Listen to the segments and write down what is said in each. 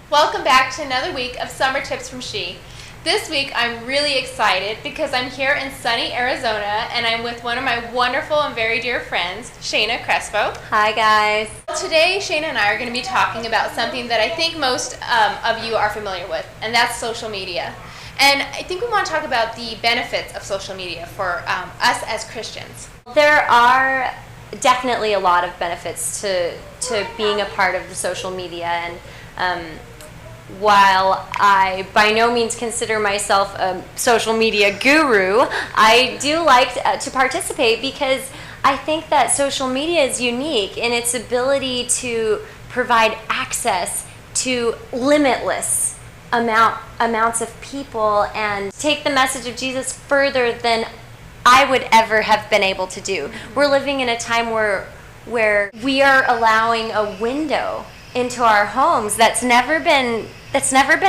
Welcome back to another week of Summer Tips from She. This week I'm really excited because I'm here in sunny Arizona and I'm with one of my wonderful and very dear friends, Shayna Crespo. Hi guys. Today Shayna and I are going to be talking about something that I think most of you are familiar with, and that's social media. And I think we want to talk about the benefits of social media for us as Christians. There are definitely a lot of benefits to being a part of the social media, and while I by no means consider myself a social media guru, I do like to participate because I think that social media is unique in its ability to provide access to limitless amounts of people and take the message of Jesus further than I would ever have been able to do. We're living in a time where we are allowing a window into our homes that's never been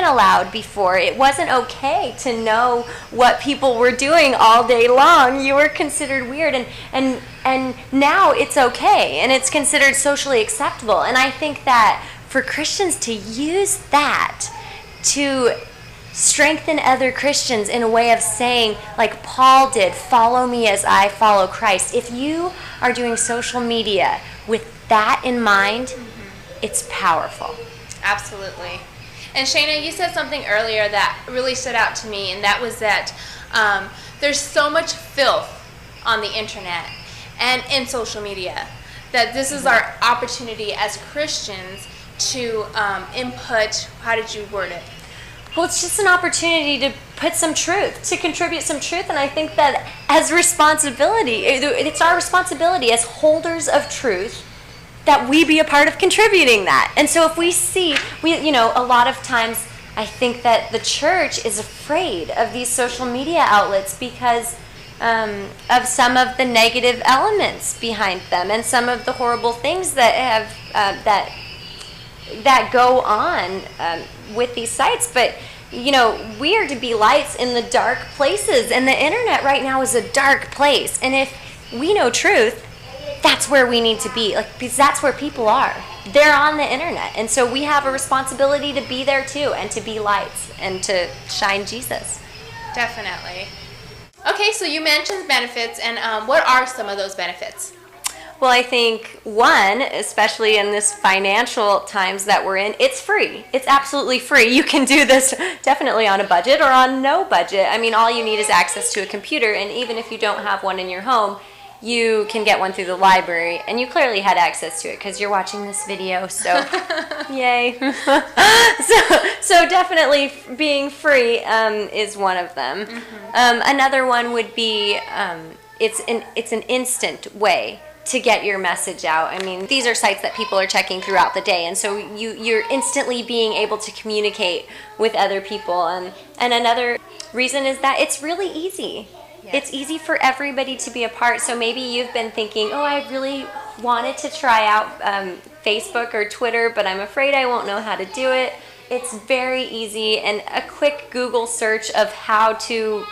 allowed before. It wasn't okay to know what people were doing all day long. You were considered weird, and now it's okay and it's considered socially acceptable. And I think that for Christians to use that to strengthen other Christians in a way of saying, like Paul did, follow me as I follow Christ. If you are doing social media with that in mind, it's powerful. Absolutely. And Shayna, you said something earlier that really stood out to me, and that was that there's so much filth on the internet and in social media that this is our opportunity as Christians to input, how did you word it? Well, it's just an opportunity to put some truth, to contribute some truth, and I think that as responsibility, it's our responsibility as holders of truth that we be a part of contributing that. And so if we see, a lot of times I think that the church is afraid of these social media outlets because of some of the negative elements behind them and some of the horrible things that have that go on with these sites. But we are to be lights in the dark places, and the internet right now is a dark place. And if we know truth, that's where we need to be, because that's where people are. They're on the internet, and so we have a responsibility to be there too, and to be lights and to shine Jesus. Definitely. Okay, so you mentioned benefits, and what are some of those benefits? Well, I think one, especially in this financial times that we're in, it's free. It's absolutely free. You can do this definitely on a budget or on no budget. I mean, all you need is access to a computer, and even if you don't have one in your home, you can get one through the library, and you clearly had access to it because you're watching this video, so yay. so definitely being free is one of them. Another one would be it's an instant way to get your message out. I mean, these are sites that people are checking throughout the day, and so you're instantly being able to communicate with other people. And another reason is that it's really easy. Yes. It's easy for everybody to be a part. So maybe you've been thinking, oh, I really wanted to try out Facebook or Twitter, but I'm afraid I won't know how to do it. It's very easy, and a quick Google search of how to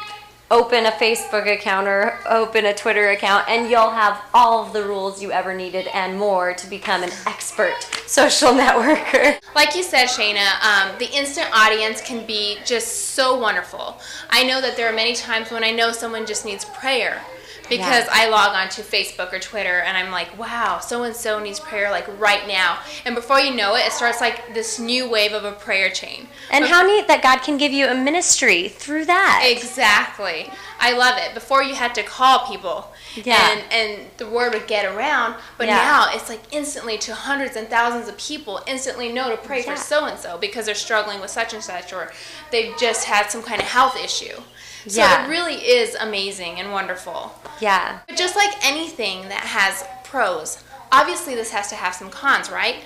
open a Facebook account or open a Twitter account, and you'll have all of the rules you ever needed and more to become an expert social networker. Like you said, Shayna, the instant audience can be just so wonderful. I know that there are many times when I know someone just needs prayer because I log on to Facebook or Twitter and I'm like, wow, so-and-so needs prayer like right now. And before you know it, it starts like this new wave of a prayer chain. And how neat that God can give you a ministry through that. Exactly. I love it. Before you had to call people and the word would get around, but now it's like instantly to hundreds and thousands of people instantly know to pray for so-and-so because they're struggling with such and such, or they've just had some kind of health issue. So it really is amazing and wonderful. Yeah. But just like anything that has pros, obviously this has to have some cons, right?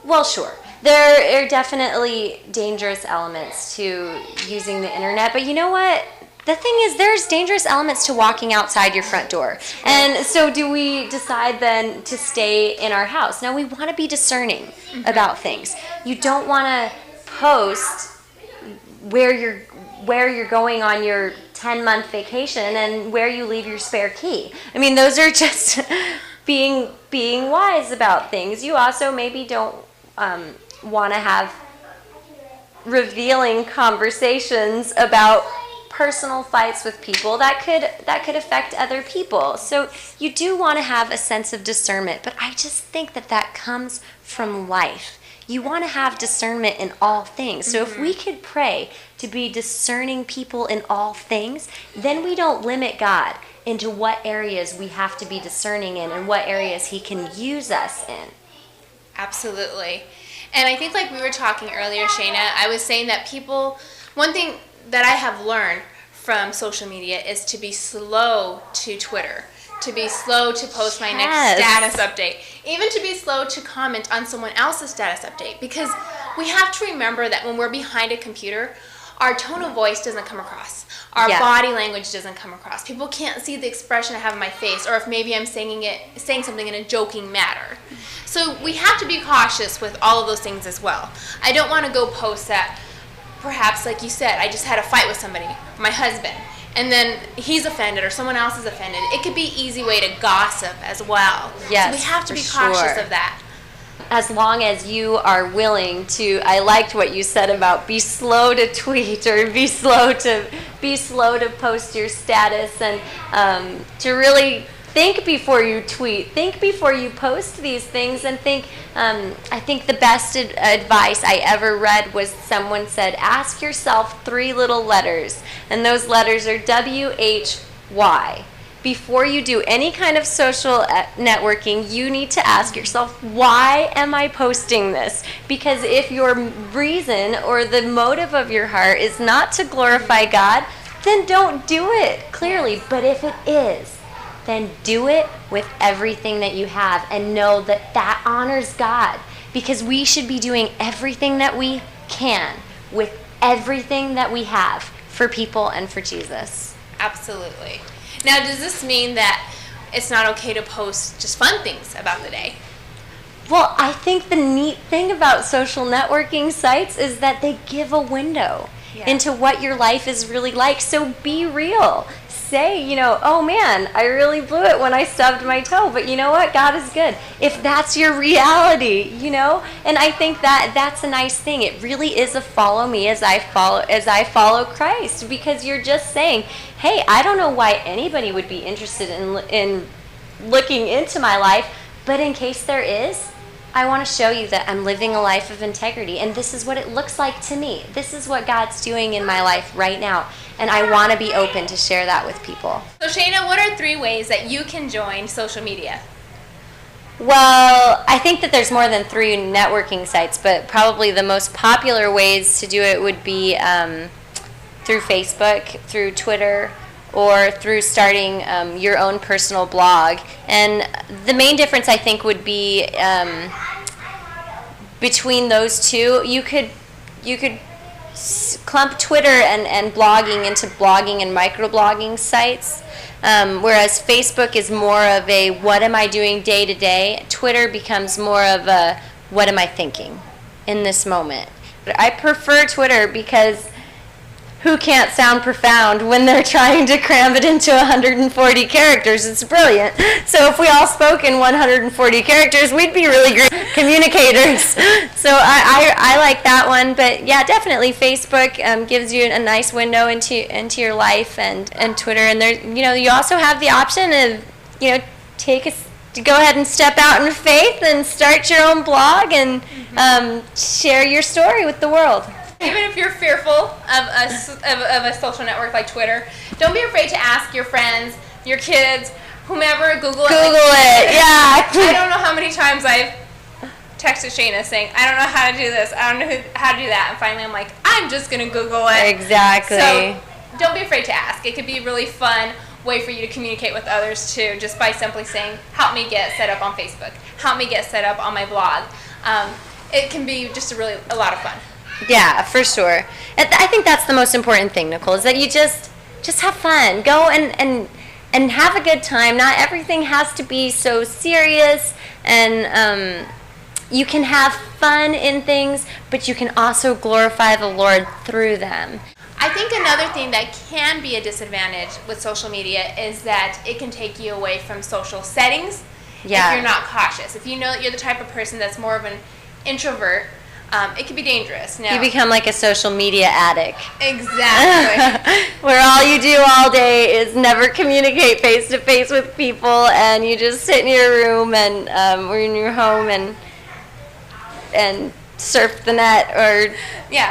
Well, sure. There are definitely dangerous elements to using the internet, but you know what? The thing is, there's dangerous elements to walking outside your front door. And so do we decide then to stay in our house? Now, we want to be discerning about things. You don't want to post where you're going on your 10-month vacation and where you leave your spare key. I mean, those are just being wise about things. You also maybe don't want to have revealing conversations about personal fights with people that could affect other people. So you do want to have a sense of discernment, but I just think that comes from life. You want to have discernment in all things. So if we could pray to be discerning people in all things, then we don't limit God into what areas we have to be discerning in and what areas he can use us in. Absolutely. And I think like we were talking earlier, Shayna, I was saying that one thing that I have learned from social media is to be slow to Twitter, to be slow to post my next status update, even to be slow to comment on someone else's status update, because we have to remember that when we're behind a computer, our tone of voice doesn't come across. Our body language doesn't come across. People can't see the expression I have in my face, or if maybe I'm saying something in a joking manner. So we have to be cautious with all of those things as well. I don't want to go post that, perhaps like you said, I just had a fight with somebody, my husband, and then he's offended or someone else is offended. It could be an easy way to gossip as well. Yes, so we have to be cautious of that. As long as you are willing to, I liked what you said about be slow to tweet or be slow to post your status, and to really think before you tweet, think before you post these things, and think. I think the best advice I ever read was someone said, ask yourself 3 little letters, and those letters are WHY. Before you do any kind of social networking, you need to ask yourself, why am I posting this? Because if your reason or the motive of your heart is not to glorify God, then don't do it, clearly. But if it is, then do it with everything that you have, and know that honors God, because we should be doing everything that we can with everything that we have for people and for Jesus. Absolutely. Now, does this mean that it's not okay to post just fun things about the day? Well, I think the neat thing about social networking sites is that they give a window into what your life is really like. So be real. Say, oh man, I really blew it when I stubbed my toe, but you know what? God is good. If that's your reality, and I think that's a nice thing. It really is a follow me as I follow Christ, because you're just saying, hey, I don't know why anybody would be interested in looking into my life, but in case there is, I want to show you that I'm living a life of integrity, and this is what it looks like to me. This is what God's doing in my life right now, and I want to be open to share that with people. So Shayna, what are 3 ways that you can join social media? Well, I think that there's more than 3 networking sites, but probably the most popular ways to do it would be through Facebook, through Twitter, or through starting your own personal blog. And the main difference, I think, would be between those two. You could clump Twitter and blogging into blogging and microblogging sites, whereas Facebook is more of a what am I doing day to day. Twitter becomes more of a what am I thinking in this moment. But I prefer Twitter because who can't sound profound when they're trying to cram it into 140 characters? It's brilliant. So if we all spoke in 140 characters, we'd be really great communicators. So I like that one. But yeah, definitely Facebook gives you a nice window into your life, and Twitter. And there, you also have the option of, to go ahead and step out in faith and start your own blog and share your story with the world. Even if you're fearful of a social network like Twitter, don't be afraid to ask your friends, your kids, whomever, Google it. Yeah. I don't know how many times I've texted Shayna saying, I don't know how to do this, I don't know how to do that, and finally I'm like, I'm just going to Google it. Exactly. So don't be afraid to ask. It could be a really fun way for you to communicate with others too, just by simply saying, help me get set up on Facebook, help me get set up on my blog. It can be just a lot of fun. Yeah, for sure. I think that's the most important thing, Nicole, is that you just have fun. Go and have a good time. Not everything has to be so serious, and you can have fun in things, but you can also glorify the Lord through them. I think another thing that can be a disadvantage with social media is that it can take you away from social settings if you're not cautious. If you know that you're the type of person that's more of an introvert, it can be dangerous. Now, You become like a social media addict. exactly. Where all you do all day is never communicate face to face with people, and you just sit in your room and or in your home and surf the net or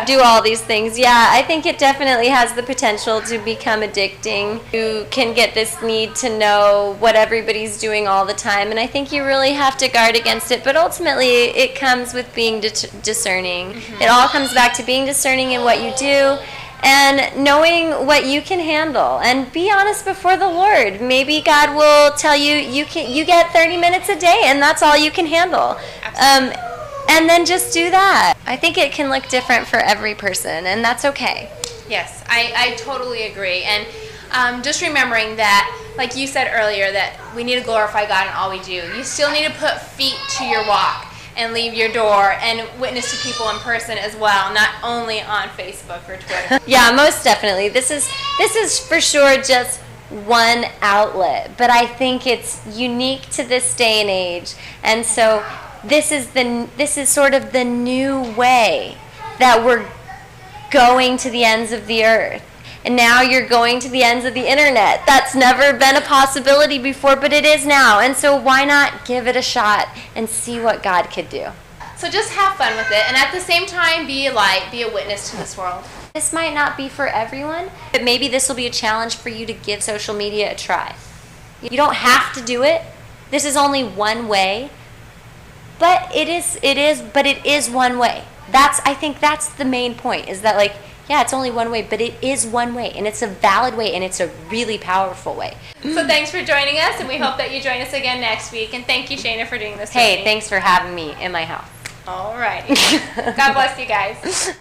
do all these things. Yeah, I think it definitely has the potential to become addicting. You can get this need to know what everybody's doing all the time, and I think you really have to guard against it. But ultimately, it comes with being discerning. Mm-hmm. It all comes back to being discerning in what you do and knowing what you can handle, and be honest before the Lord. Maybe God will tell you you get 30 minutes a day, and that's all you can handle. And then just do that. I think it can look different for every person, and that's okay. Yes, I totally agree. And just remembering that, like you said earlier, that we need to glorify God in all we do. You still need to put feet to your walk and leave your door and witness to people in person as well, not only on Facebook or Twitter. Yeah, most definitely. This is for sure just one outlet, but I think it's unique to this day and age. And so this is sort of the new way that we're going to the ends of the earth. And now you're going to the ends of the internet. That's never been a possibility before, but it is now. And so why not give it a shot and see what God could do? So just have fun with it, and at the same time, be a light, be a witness to this world. This might not be for everyone, but maybe this will be a challenge for you to give social media a try. You don't have to do it. This is only one way. But it is one way. I think that's the main point, is that, like, yeah, it's only one way, but it is one way, and it's a valid way, and it's a really powerful way. So thanks for joining us, and we hope that you join us again next week. And thank you, Shana, for doing this with me. Hey, thanks for having me in my house. All righty. God bless you guys.